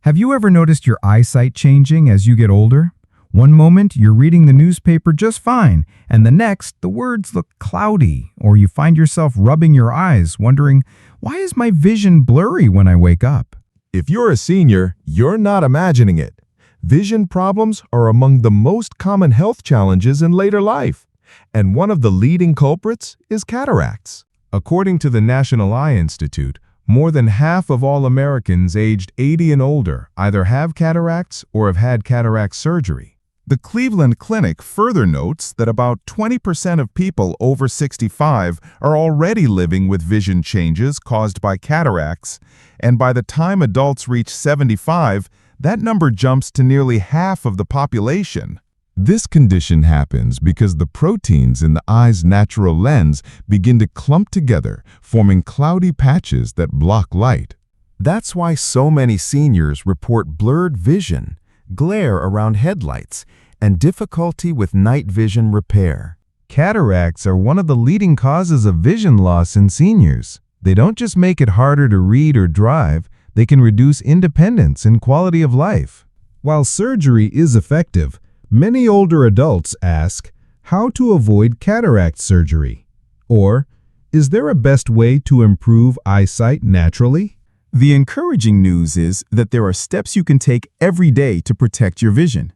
Have you ever noticed your eyesight changing as you get older? One moment, you're reading the newspaper just fine, and the next, the words look cloudy, or you find yourself rubbing your eyes, wondering, why is my vision blurry when I wake up? If you're a senior, you're not imagining it. Vision problems are among the most common health challenges in later life, and one of the leading culprits is cataracts. According to the National Eye Institute, more than half of all Americans aged 80 and older either have cataracts or have had cataract surgery. The Cleveland Clinic further notes that about 20% of people over 65 are already living with vision changes caused by cataracts, and by the time adults reach 75, that number jumps to nearly half of the population. This condition happens because the proteins in the eye's natural lens begin to clump together, forming cloudy patches that block light. That's why so many seniors report blurred vision, glare around headlights, and difficulty with night vision repair. Cataracts are one of the leading causes of vision loss in seniors. They don't just make it harder to read or drive, they can reduce independence and quality of life. While surgery is effective, many older adults ask, how to avoid cataract surgery? Or, is there a best way to improve eyesight naturally? The encouraging news is that there are steps you can take every day to protect your vision.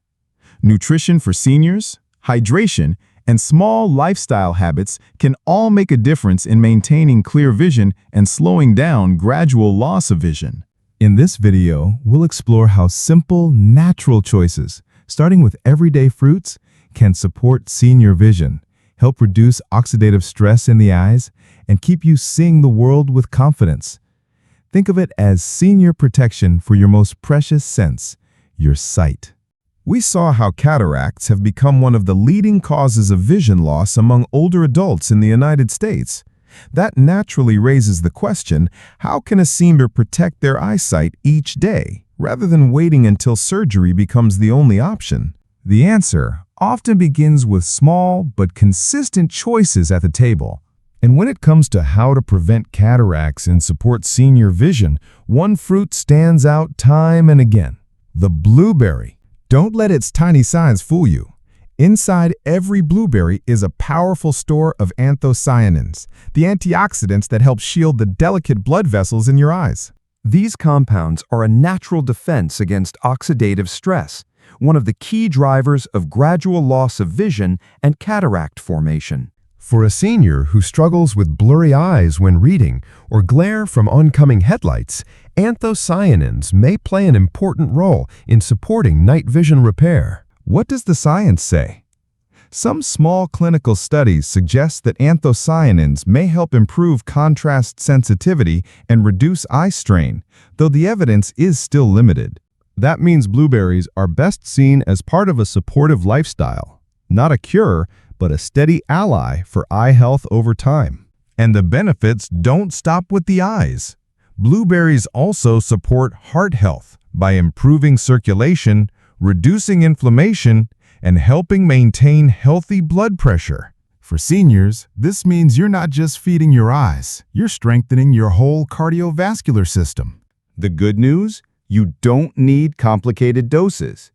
Nutrition for seniors, hydration, and small lifestyle habits can all make a difference in maintaining clear vision and slowing down gradual loss of vision. In this video, we'll explore how simple, natural choices, starting with everyday fruits, can support senior vision, help reduce oxidative stress in the eyes, and keep you seeing the world with confidence. Think of it as senior protection for your most precious sense, your sight. We saw how cataracts have become one of the leading causes of vision loss among older adults in the United States. That naturally raises the question, how can a senior protect their eyesight each day, rather than waiting until surgery becomes the only option? The answer often begins with small but consistent choices at the table. And when it comes to how to prevent cataracts and support senior vision, one fruit stands out time and again: the blueberry. Don't let its tiny size fool you. Inside every blueberry is a powerful store of anthocyanins, the antioxidants that help shield the delicate blood vessels in your eyes. These compounds are a natural defense against oxidative stress, one of the key drivers of gradual loss of vision and cataract formation. For a senior who struggles with blurry eyes when reading or glare from oncoming headlights, anthocyanins may play an important role in supporting night vision repair. What does the science say? Some small clinical studies suggest that anthocyanins may help improve contrast sensitivity and reduce eye strain, though the evidence is still limited. That means blueberries are best seen as part of a supportive lifestyle, not a cure, but a steady ally for eye health over time. And the benefits don't stop with the eyes. Blueberries also support heart health by improving circulation, reducing inflammation, and helping maintain healthy blood pressure. For seniors, this means you're not just feeding your eyes, you're strengthening your whole cardiovascular system. The good news? You don't need complicated doses.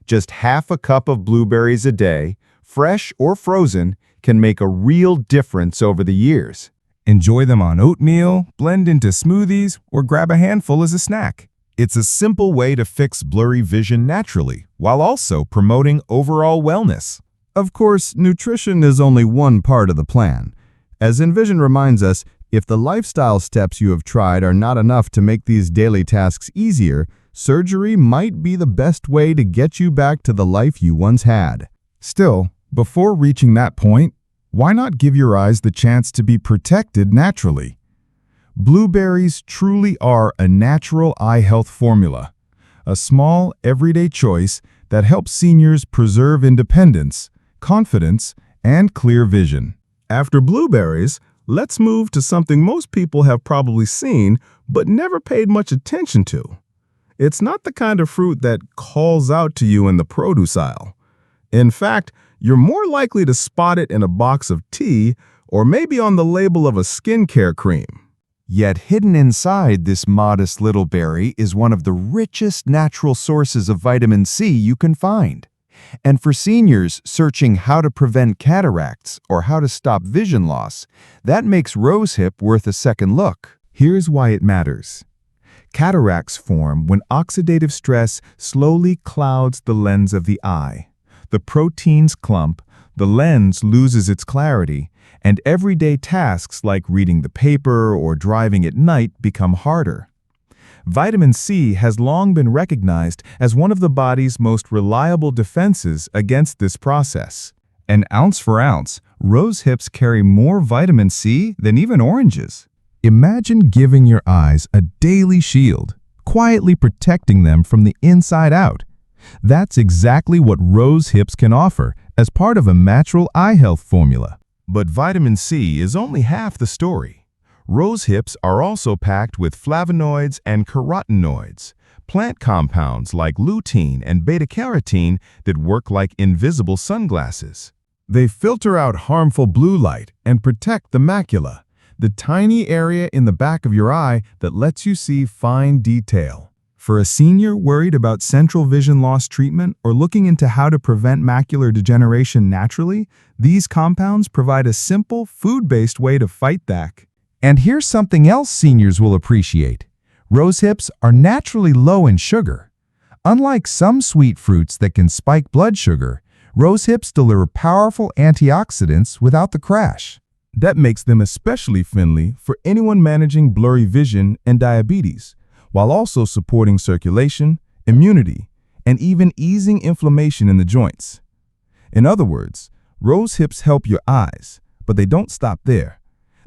Just half a cup of blueberries a day, fresh or frozen, can make a real difference over the years. Enjoy them on oatmeal, blend into smoothies, or grab a handful as a snack. It's a simple way to fix blurry vision naturally, while also promoting overall wellness. Of course, nutrition is only one part of the plan. As Envision reminds us, if the lifestyle steps you have tried are not enough to make these daily tasks easier, surgery might be the best way to get you back to the life you once had. Still, before reaching that point, why not give your eyes the chance to be protected naturally? Blueberries truly are a natural eye health formula, a small, everyday choice that helps seniors preserve independence, confidence, and clear vision. After blueberries, let's move to something most people have probably seen but never paid much attention to. It's not the kind of fruit that calls out to you in the produce aisle. In fact, you're more likely to spot it in a box of tea or maybe on the label of a skincare cream. Yet hidden inside this modest little berry is one of the richest natural sources of vitamin C you can find. And for seniors searching how to prevent cataracts or how to stop vision loss, that makes rosehip worth a second look. Here's why it matters. Cataracts form when oxidative stress slowly clouds the lens of the eye. The proteins clump, the lens loses its clarity, and everyday tasks like reading the paper or driving at night become harder. Vitamin C has long been recognized as one of the body's most reliable defenses against this process. And ounce for ounce, rosehips carry more vitamin C than even oranges. Imagine giving your eyes a daily shield, quietly protecting them from the inside out. That's exactly what rosehips can offer as part of a natural eye health formula. But vitamin C is only half the story. Rosehips are also packed with flavonoids and carotenoids, plant compounds like lutein and beta-carotene that work like invisible sunglasses. They filter out harmful blue light and protect the macula, the tiny area in the back of your eye that lets you see fine detail. For a senior worried about central vision loss treatment or looking into how to prevent macular degeneration naturally, these compounds provide a simple, food-based way to fight that. And here's something else seniors will appreciate. Rosehips are naturally low in sugar. Unlike some sweet fruits that can spike blood sugar, rosehips deliver powerful antioxidants without the crash. That makes them especially friendly for anyone managing blurry vision and diabetes, while also supporting circulation, immunity, and even easing inflammation in the joints. In other words, rosehips help your eyes, but they don't stop there.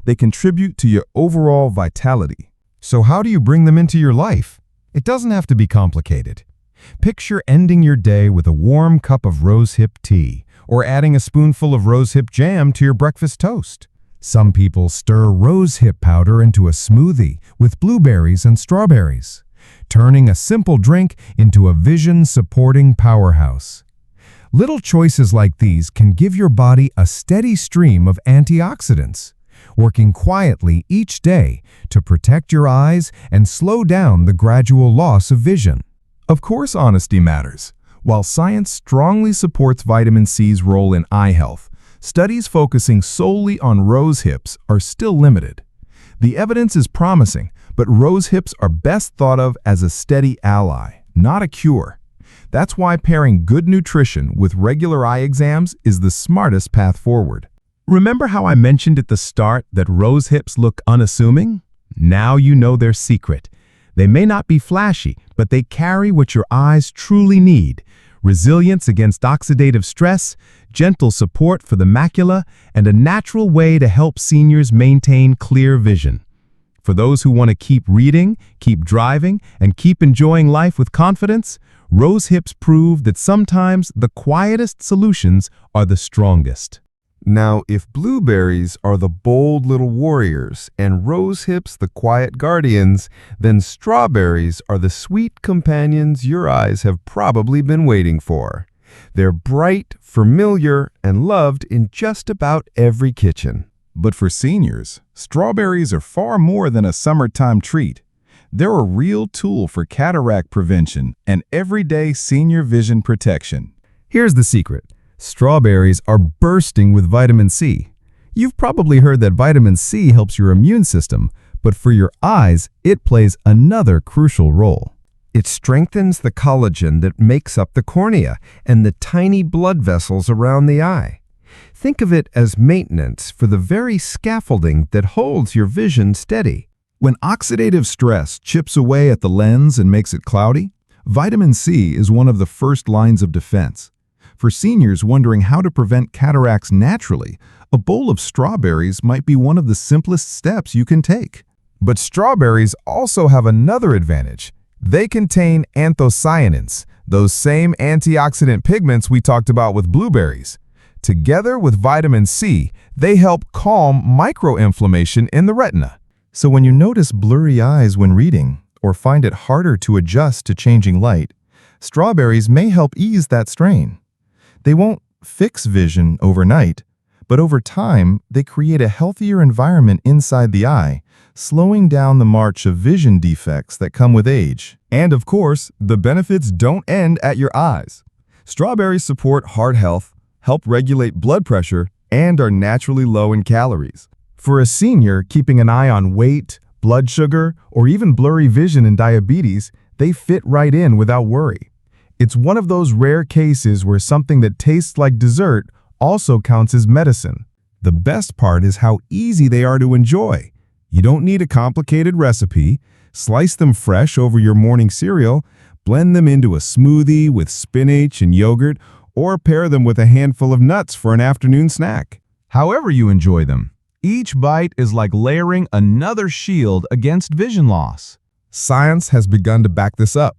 They contribute to your overall vitality. So how do you bring them into your life? It doesn't have to be complicated. Picture ending your day with a warm cup of rosehip tea, or adding a spoonful of rosehip jam to your breakfast toast. Some people stir rosehip powder into a smoothie with blueberries and strawberries, turning a simple drink into a vision-supporting powerhouse. Little choices like these can give your body a steady stream of antioxidants, working quietly each day to protect your eyes and slow down the gradual loss of vision. Of course, honesty matters. While science strongly supports vitamin C's role in eye health, studies focusing solely on rosehips are still limited. The evidence is promising, but rosehips are best thought of as a steady ally, not a cure. That's why pairing good nutrition with regular eye exams is the smartest path forward. Remember how I mentioned at the start that rosehips look unassuming? Now you know their secret. They may not be flashy, but they carry what your eyes truly need: resilience against oxidative stress, gentle support for the macula, and a natural way to help seniors maintain clear vision. For those who want to keep reading, keep driving, and keep enjoying life with confidence, rosehips prove that sometimes the quietest solutions are the strongest. Now, if blueberries are the bold little warriors and rosehips the quiet guardians, then strawberries are the sweet companions your eyes have probably been waiting for. They're bright, familiar, and loved in just about every kitchen. But for seniors, strawberries are far more than a summertime treat. They're a real tool for cataract prevention and everyday senior vision protection. Here's the secret. Strawberries are bursting with vitamin C. You've probably heard that vitamin C helps your immune system, but for your eyes, it plays another crucial role. It strengthens the collagen that makes up the cornea and the tiny blood vessels around the eye. Think of it as maintenance for the very scaffolding that holds your vision steady. When oxidative stress chips away at the lens and makes it cloudy, vitamin C is one of the first lines of defense. For seniors wondering how to prevent cataracts naturally, a bowl of strawberries might be one of the simplest steps you can take. But strawberries also have another advantage. They contain anthocyanins, those same antioxidant pigments we talked about with blueberries. Together with vitamin C, they help calm microinflammation in the retina. So when you notice blurry eyes when reading, or find it harder to adjust to changing light, strawberries may help ease that strain. They won't fix vision overnight, But over time, they create a healthier environment inside the eye, slowing down the march of vision defects that come with age. And of course, the benefits don't end at your eyes. Strawberries support heart health, help regulate blood pressure, and are naturally low in calories. For a senior, keeping an eye on weight, blood sugar, or even blurry vision and diabetes, they fit right in without worry. It's one of those rare cases where something that tastes like dessert also counts as medicine. The best part is how easy they are to enjoy. You don't need a complicated recipe. Slice them fresh over your morning cereal, blend them into a smoothie with spinach and yogurt, or pair them with a handful of nuts for an afternoon snack. However you enjoy them, each bite is like layering another shield against vision loss. Science has begun to back this up.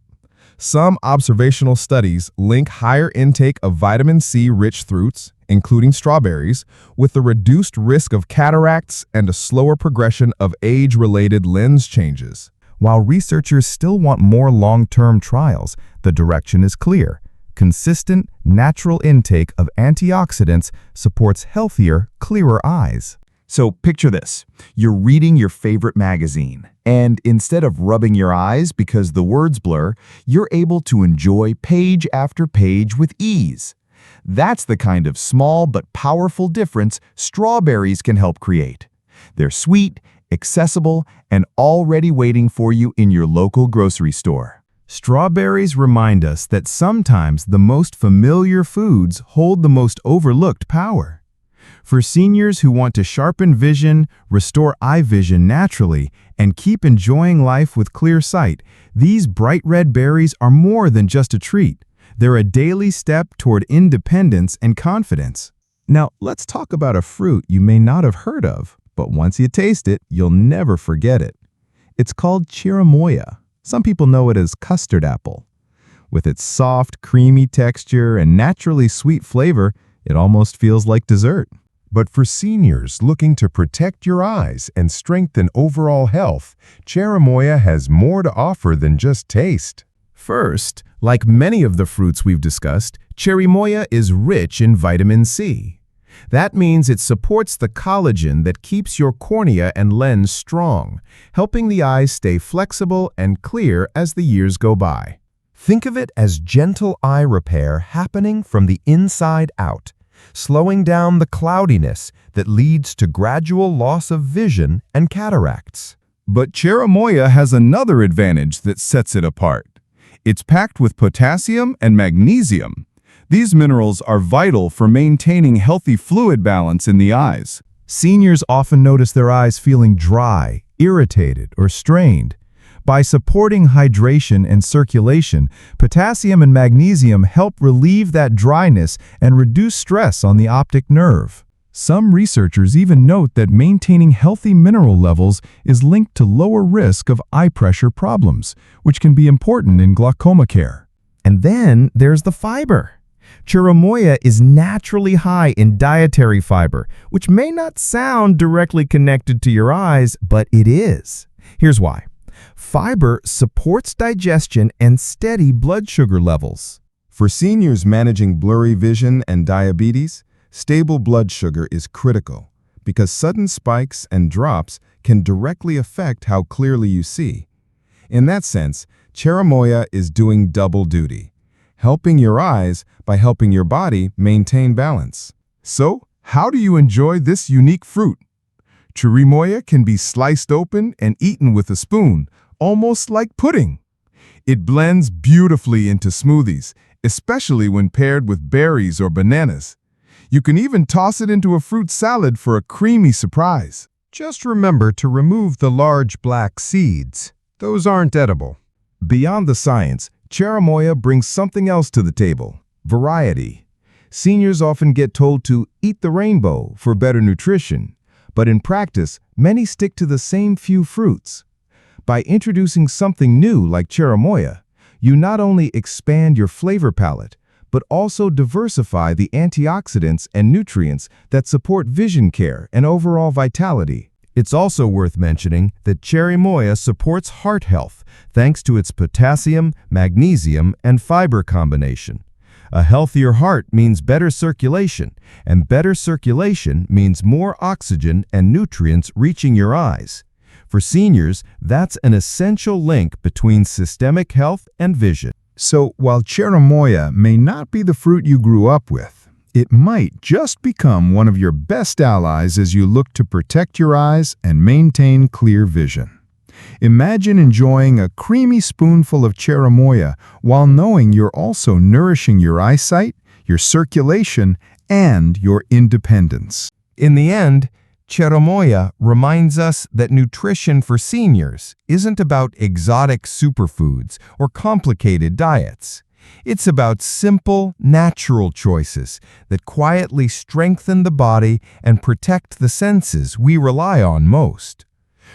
Some observational studies link higher intake of vitamin C-rich fruits, including strawberries, with a reduced risk of cataracts and a slower progression of age-related lens changes. While researchers still want more long-term trials, the direction is clear. Consistent, natural intake of antioxidants supports healthier, clearer eyes. So picture this. You're reading your favorite magazine, and instead of rubbing your eyes because the words blur, you're able to enjoy page after page with ease. That's the kind of small but powerful difference strawberries can help create. They're sweet, accessible, and already waiting for you in your local grocery store. Strawberries remind us that sometimes the most familiar foods hold the most overlooked power. For seniors who want to sharpen vision, restore eye vision naturally, and keep enjoying life with clear sight, these bright red berries are more than just a treat. They're a daily step toward independence and confidence. Now, let's talk about a fruit you may not have heard of, but once you taste it, you'll never forget it. It's called Cherimoya. Some people know it as custard apple. With its soft, creamy texture and naturally sweet flavor, it almost feels like dessert. But for seniors looking to protect your eyes and strengthen overall health, Cherimoya has more to offer than just taste. First, like many of the fruits we've discussed, Cherimoya is rich in vitamin C. That means it supports the collagen that keeps your cornea and lens strong, helping the eyes stay flexible and clear as the years go by. Think of it as gentle eye repair happening from the inside out, slowing down the cloudiness that leads to gradual loss of vision and cataracts. But Cherimoya has another advantage that sets it apart. It's packed with potassium and magnesium. These minerals are vital for maintaining healthy fluid balance in the eyes. Seniors often notice their eyes feeling dry, irritated, or strained. By supporting hydration and circulation, potassium and magnesium help relieve that dryness and reduce stress on the optic nerve. Some researchers even note that maintaining healthy mineral levels is linked to lower risk of eye pressure problems, which can be important in glaucoma care. And then there's the fiber. Cherimoya is naturally high in dietary fiber, which may not sound directly connected to your eyes, but it is. Here's why. Fiber supports digestion and steady blood sugar levels. For seniors managing blurry vision and diabetes, stable blood sugar is critical because sudden spikes and drops can directly affect how clearly you see. In that sense, Cherimoya is doing double duty, helping your eyes by helping your body maintain balance. So, how do you enjoy this unique fruit? Cherimoya can be sliced open and eaten with a spoon, almost like pudding. It blends beautifully into smoothies, especially when paired with berries or bananas. You can even toss it into a fruit salad for a creamy surprise. Just remember to remove the large black seeds. Those aren't edible. Beyond the science, Cherimoya brings something else to the table: variety. Seniors often get told to eat the rainbow for better nutrition, but in practice, many stick to the same few fruits. By introducing something new like Cherimoya, you not only expand your flavor palette, but also diversify the antioxidants and nutrients that support vision care and overall vitality. It's also worth mentioning that Cherimoya supports heart health thanks to its potassium, magnesium, and fiber combination. A healthier heart means better circulation, and better circulation means more oxygen and nutrients reaching your eyes. For seniors, that's an essential link between systemic health and vision. So while Cherimoya may not be the fruit you grew up with, it might just become one of your best allies as you look to protect your eyes and maintain clear vision. Imagine enjoying a creamy spoonful of Cherimoya while knowing you're also nourishing your eyesight, your circulation, and your independence. In the end, Cherimoya reminds us that nutrition for seniors isn't about exotic superfoods or complicated diets. It's about simple, natural choices that quietly strengthen the body and protect the senses we rely on most.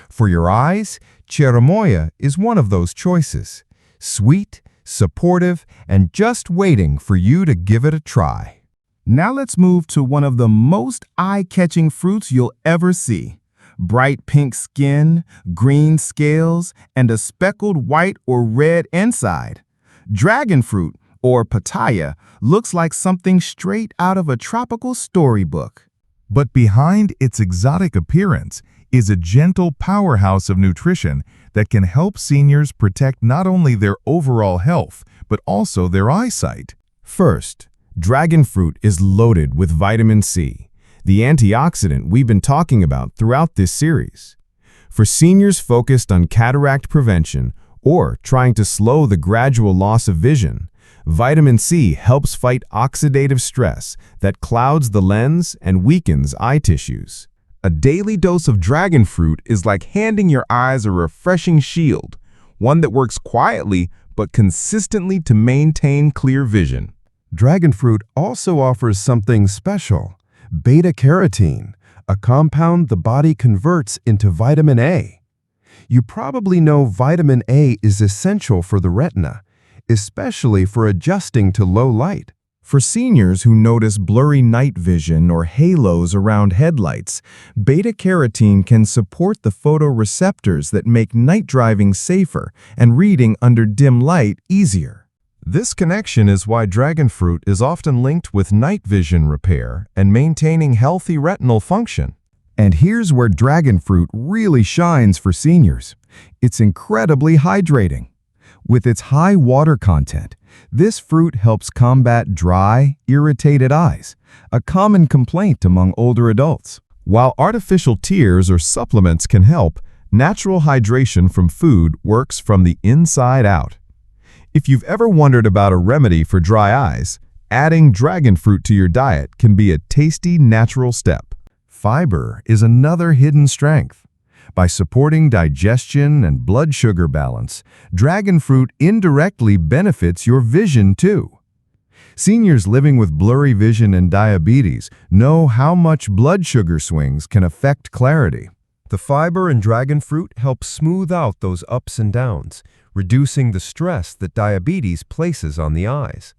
For your eyes, Cherimoya is one of those choices. Sweet, supportive, and just waiting for you to give it a try. Now let's move to one of the most eye-catching fruits you'll ever see. Bright pink skin, green scales, and a speckled white or red inside. Dragon fruit, or pitaya, looks like something straight out of a tropical storybook. But behind its exotic appearance is a gentle powerhouse of nutrition that can help seniors protect not only their overall health, but also their eyesight. First, dragon fruit is loaded with vitamin C, the antioxidant we've been talking about throughout this series. For seniors focused on cataract prevention or trying to slow the gradual loss of vision, vitamin C helps fight oxidative stress that clouds the lens and weakens eye tissues. A daily dose of dragon fruit is like handing your eyes a refreshing shield, one that works quietly but consistently to maintain clear vision. Dragon fruit also offers something special, beta-carotene, a compound the body converts into vitamin A. You probably know vitamin A is essential for the retina, especially for adjusting to low light. For seniors who notice blurry night vision or halos around headlights, beta-carotene can support the photoreceptors that make night driving safer and reading under dim light easier. This connection is why dragon fruit is often linked with night vision repair and maintaining healthy retinal function. And here's where dragon fruit really shines for seniors. It's incredibly hydrating. With its high water content, this fruit helps combat dry, irritated eyes, a common complaint among older adults. While artificial tears or supplements can help, natural hydration from food works from the inside out. If you've ever wondered about a remedy for dry eyes, adding dragon fruit to your diet can be a tasty, natural step. Fiber is another hidden strength. By supporting digestion and blood sugar balance, dragon fruit indirectly benefits your vision too. Seniors living with blurry vision and diabetes know how much blood sugar swings can affect clarity. The fiber in dragon fruit helps smooth out those ups and downs, reducing the stress that diabetes places on the eyes.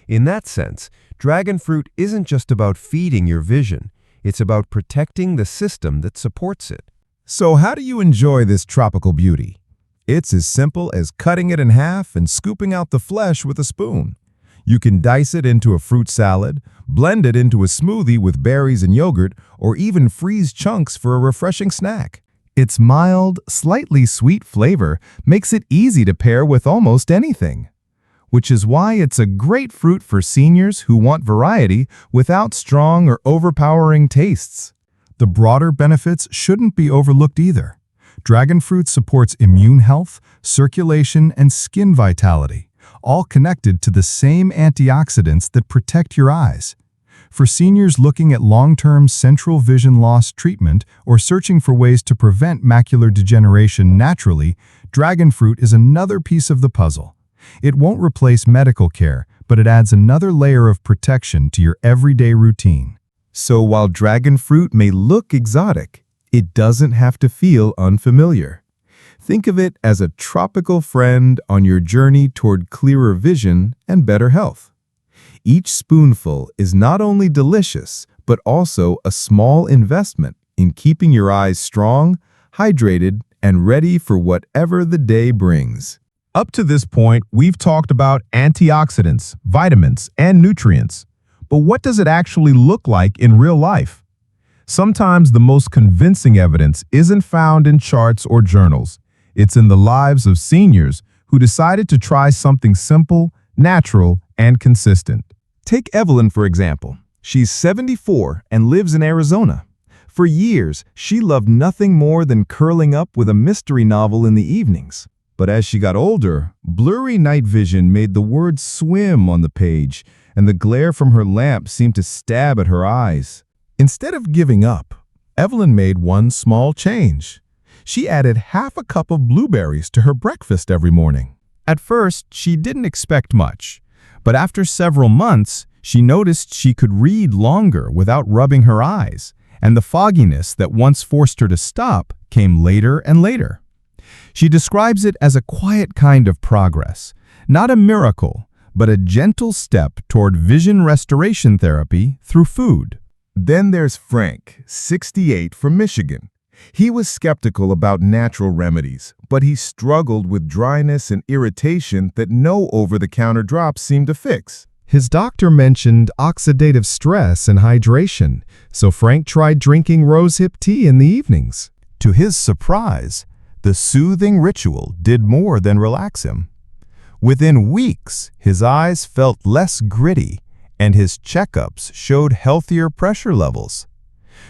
In that sense, dragon fruit isn't just about feeding your vision, it's about protecting the system that supports it. So how do you enjoy this tropical beauty? It's as simple as cutting it in half and scooping out the flesh with a spoon. You can dice it into a fruit salad, blend it into a smoothie with berries and yogurt, or even freeze chunks for a refreshing snack. Its mild, slightly sweet flavor makes it easy to pair with almost anything, which is why it's a great fruit for seniors who want variety without strong or overpowering tastes. The broader benefits shouldn't be overlooked either. Dragon fruit supports immune health, circulation, and skin vitality, all connected to the same antioxidants that protect your eyes. For seniors looking at long-term central vision loss treatment or searching for ways to prevent macular degeneration naturally, dragon fruit is another piece of the puzzle. It won't replace medical care, but it adds another layer of protection to your everyday routine. So while dragon fruit may look exotic, it doesn't have to feel unfamiliar. Think of it as a tropical friend on your journey toward clearer vision and better health. Each spoonful is not only delicious, but also a small investment in keeping your eyes strong, hydrated, and ready for whatever the day brings. Up to this point, we've talked about antioxidants, vitamins, and nutrients. But what does it actually look like in real life? Sometimes the most convincing evidence isn't found in charts or journals. It's in the lives of seniors who decided to try something simple, natural, and consistent. Take Evelyn, for example. She's 74 and lives in Arizona. For years, she loved nothing more than curling up with a mystery novel in the evenings. But as she got older, blurry night vision made the words swim on the page, and the glare from her lamp seemed to stab at her eyes. Instead of giving up, Evelyn made one small change. She added half a cup of blueberries to her breakfast every morning. At first, she didn't expect much, but after several months, she noticed she could read longer without rubbing her eyes, and the fogginess that once forced her to stop came later and later. She describes it as a quiet kind of progress, not a miracle, but a gentle step toward vision restoration therapy through food. Then there's Frank, 68, from Michigan. He was skeptical about natural remedies, but he struggled with dryness and irritation that no over-the-counter drops seemed to fix. His doctor mentioned oxidative stress and hydration, so Frank tried drinking rosehip tea in the evenings. To his surprise, the soothing ritual did more than relax him. Within weeks, his eyes felt less gritty, and his checkups showed healthier pressure levels.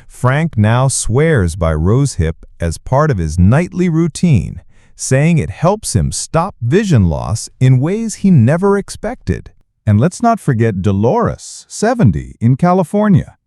Frank now swears by rosehip as part of his nightly routine, saying it helps him stop vision loss in ways he never expected. And let's not forget Dolores, 70, in California.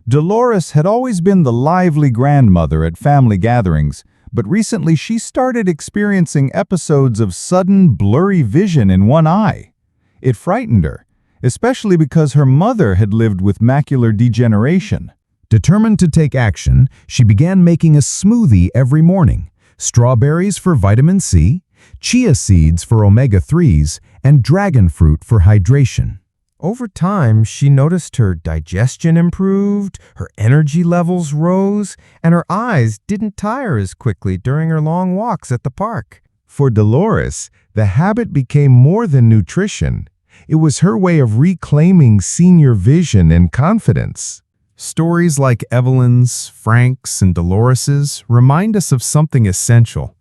Dolores had always been the lively grandmother at family gatherings, but recently she started experiencing episodes of sudden blurry vision in one eye. It frightened her, especially because her mother had lived with macular degeneration. Determined to take action, she began making a smoothie every morning: strawberries for vitamin C, chia seeds for omega-3s, and dragon fruit for hydration. Over time, she noticed her digestion improved, her energy levels rose, and her eyes didn't tire as quickly during her long walks at the park. For Dolores, the habit became more than nutrition. It was her way of reclaiming senior vision and confidence. Stories like Evelyn's, Frank's, and Dolores's remind us of something essential.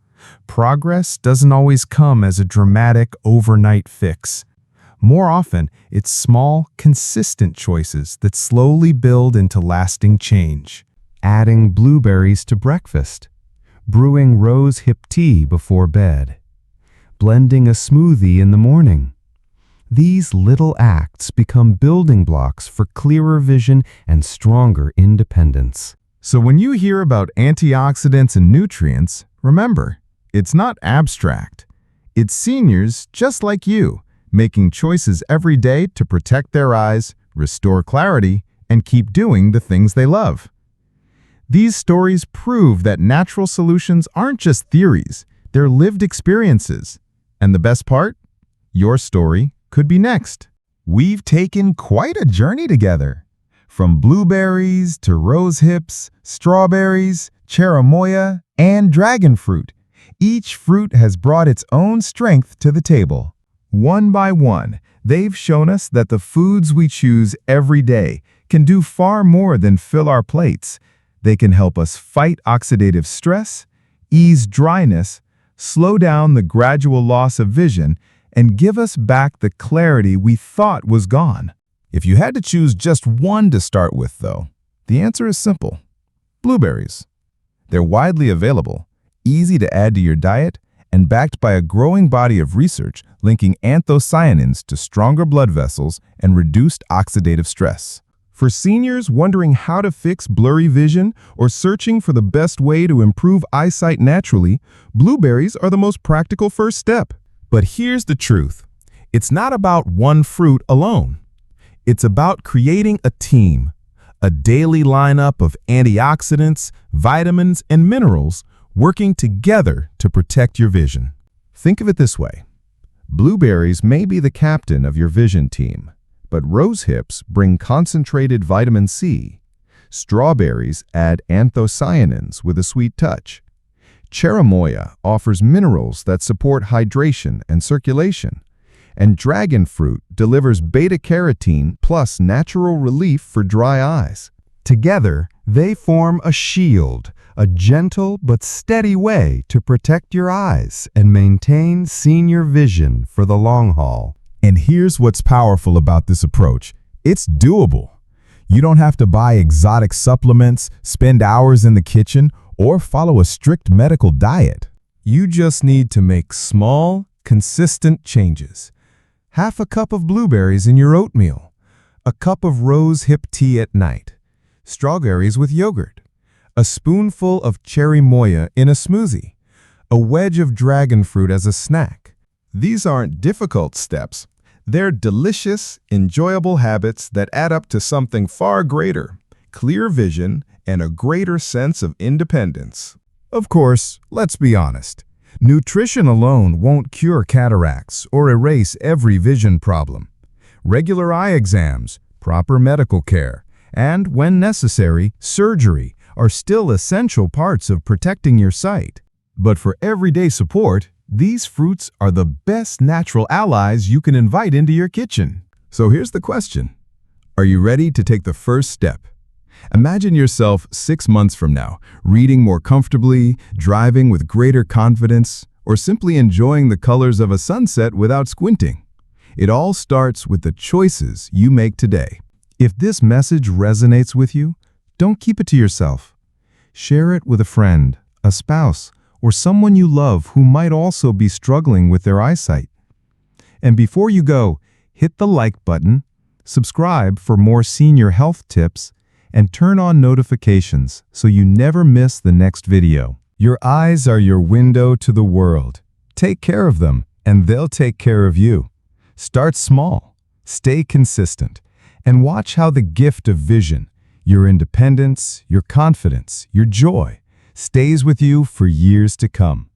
Progress doesn't always come as a dramatic overnight fix. More often, it's small, consistent choices that slowly build into lasting change. Adding blueberries to breakfast, brewing rosehip tea before bed, blending a smoothie in the morning. These little acts become building blocks for clearer vision and stronger independence. So when you hear about antioxidants and nutrients, remember, it's not abstract. It's seniors just like you, making choices every day to protect their eyes, restore clarity, and keep doing the things they love. These stories prove that natural solutions aren't just theories, they're lived experiences. And the best part? Your story could be next. We've taken quite a journey together. From blueberries to rosehips, strawberries, cherimoya, and dragon fruit. Each fruit has brought its own strength to the table. One by one, they've shown us that the foods we choose every day can do far more than fill our plates. They can help us fight oxidative stress, ease dryness, slow down the gradual loss of vision, and give us back the clarity we thought was gone. If you had to choose just one to start with, though, the answer is simple: blueberries. They're widely available, easy to add to your diet, and backed by a growing body of research linking anthocyanins to stronger blood vessels and reduced oxidative stress. For seniors wondering how to fix blurry vision or searching for the best way to improve eyesight naturally, blueberries are the most practical first step. But here's the truth. It's not about one fruit alone. It's about creating a team, a daily lineup of antioxidants, vitamins, and minerals working together to protect your vision. Think of it this way. Blueberries may be the captain of your vision team, but rosehips bring concentrated vitamin C. Strawberries add anthocyanins with a sweet touch. Cherimoya offers minerals that support hydration and circulation, and dragon fruit delivers beta-carotene plus natural relief for dry eyes. Together, they form a shield, a gentle but steady way to protect your eyes and maintain senior vision for the long haul. And here's what's powerful about this approach. It's doable. You don't have to buy exotic supplements, spend hours in the kitchen, or follow a strict medical diet. You just need to make small, consistent changes. Half a cup of blueberries in your oatmeal, a cup of rose hip tea at night, strawberries with yogurt, a spoonful of Cherimoya in a smoothie, a wedge of dragon fruit as a snack. These aren't difficult steps. They're delicious, enjoyable habits that add up to something far greater: clear vision and a greater sense of independence. Of course, let's be honest. Nutrition alone won't cure cataracts or erase every vision problem. Regular eye exams, proper medical care, and, when necessary, surgery are still essential parts of protecting your sight. But for everyday support, these fruits are the best natural allies you can invite into your kitchen. So here's the question. Are you ready to take the first step? Imagine yourself 6 months from now, reading more comfortably, driving with greater confidence, or simply enjoying the colors of a sunset without squinting. It all starts with the choices you make today. If this message resonates with you, don't keep it to yourself. Share it with a friend, a spouse, or someone you love who might also be struggling with their eyesight. And before you go, hit the like button, subscribe for more senior health tips, and turn on notifications so you never miss the next video. Your eyes are your window to the world. Take care of them, and they'll take care of you. Start small, stay consistent, and watch how the gift of vision, your independence, your confidence, your joy, stays with you for years to come.